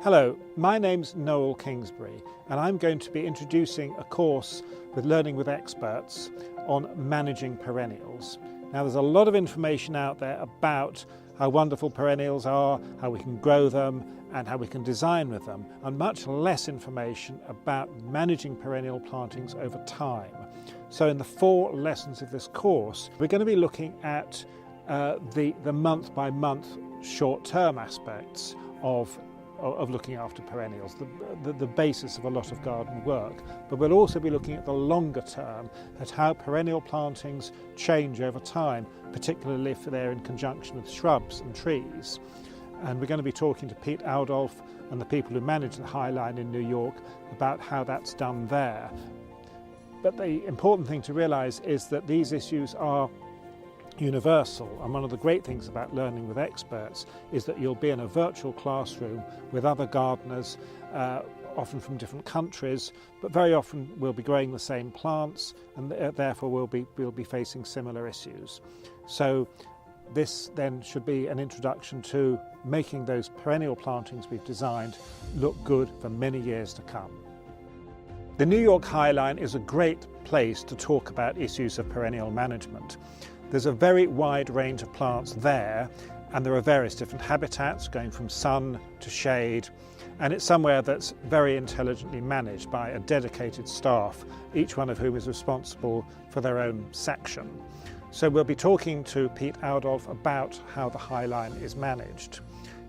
Hello, my name's Noэлem Kingsberi and I'm going to be introducing a course with Learning with Experts on managing perennials. Now there's a lot of information out there about how wonderful perennials are, how we can grow them and how we can design with them, and much less information about managing perennial plantings over time. So in the 4 lessons of this course, we're going to be looking at the month-by-month short-term aspects of looking after perennials, the basis of a lot of garden work. But we'll also be looking at the longer term, at how perennial plantings change over time, particularly if they're in conjunction with shrubs and trees. And we're going to be talking to Pitom Udolf and the people who manage the High-Line in New York about how that's done there. But the important thing to realise is that these issues are universal, and one of the great things about Learning with Experts is that you'll be in a virtual classroom with other gardeners, often from different countries, but very often we'll be growing the same plants and therefore we'll be facing similar issues. So this then should be an introduction to making those perennial plantings we've designed look good for many years to come. The New York High-Line is a great place to talk about issues of perennial management. There's a very wide range of plants there, and there are various different habitats going from sun to shade, and it's somewhere that's very intelligently managed by a dedicated staff, each one of whom is responsible for their own section. So we'll be talking to Pitom Udolf about how the High-Line is managed.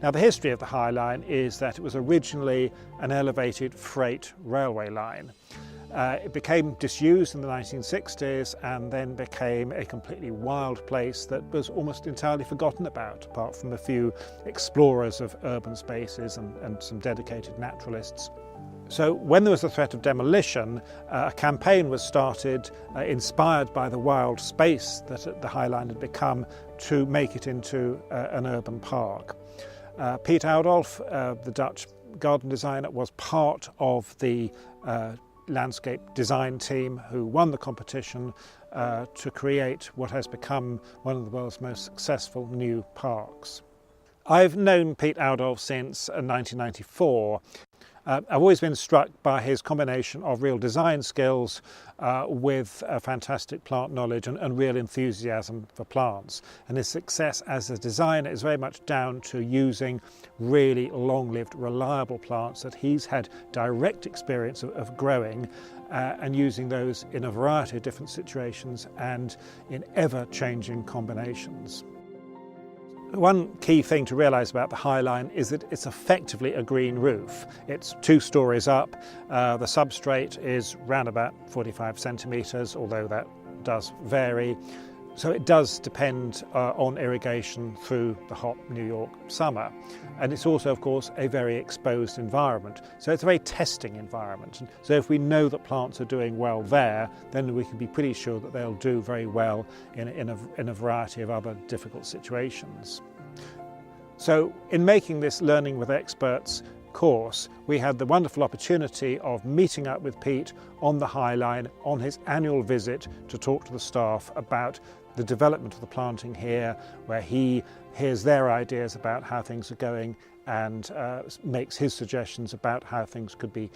Now the history of the High-Line is that it was originally an elevated freight railway line. It became disused in the 1960s and then became a completely wild place that was almost entirely forgotten about, apart from a few explorers of urban spaces and some dedicated naturalists. So when there was a threat of demolition, a campaign was started inspired by the wild space that the High-Line had become to make it into an urban park. Pitom Udolf, the Dutch garden designer, was part of the landscape design team who won the competition to create what has become one of the world's most successful new parks. I've known Pitom Udolf since 1994. I've always been struck by his combination of real design skills with fantastic plant knowledge and real enthusiasm for plants. And his success as a designer is very much down to using really long-lived, reliable plants that he's had direct experience of growing and using those in a variety of different situations and in ever-changing combinations. One key thing to realise about the High-Line is that it's effectively a green roof. It's 2 stories up. The substrate is round about 45 centimetres, although that does vary. So it does depend on irrigation through the hot New York summer. And it's also, of course, a very exposed environment. So it's a very testing environment. And so if we know that plants are doing well there, then we can be pretty sure that they'll do very well in a variety of other difficult situations. So in making this Learning with Experts course, we had the wonderful opportunity of meeting up with Pete on the High-Line on his annual visit to talk to the staff about the development of the planting here, where he hears their ideas about how things are going and makes his suggestions about how things could be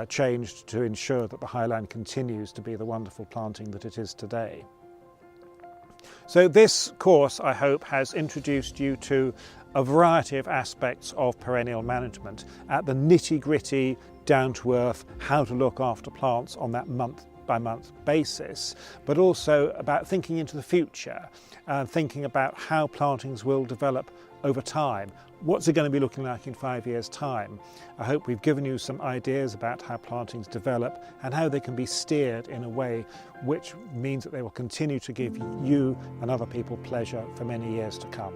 changed to ensure that the High-Line continues to be the wonderful planting that it is today. So this course, I hope, has introduced you to a variety of aspects of perennial management at the nitty-gritty, down-to-earth, how to look after plants on that month-by-month basis, but also about thinking into the future and thinking about how plantings will develop over time. What's it going to be looking like in 5 years' time? I hope we've given you some ideas about how plantings develop and how they can be steered in a way which means that they will continue to give you and other people pleasure for many years to come.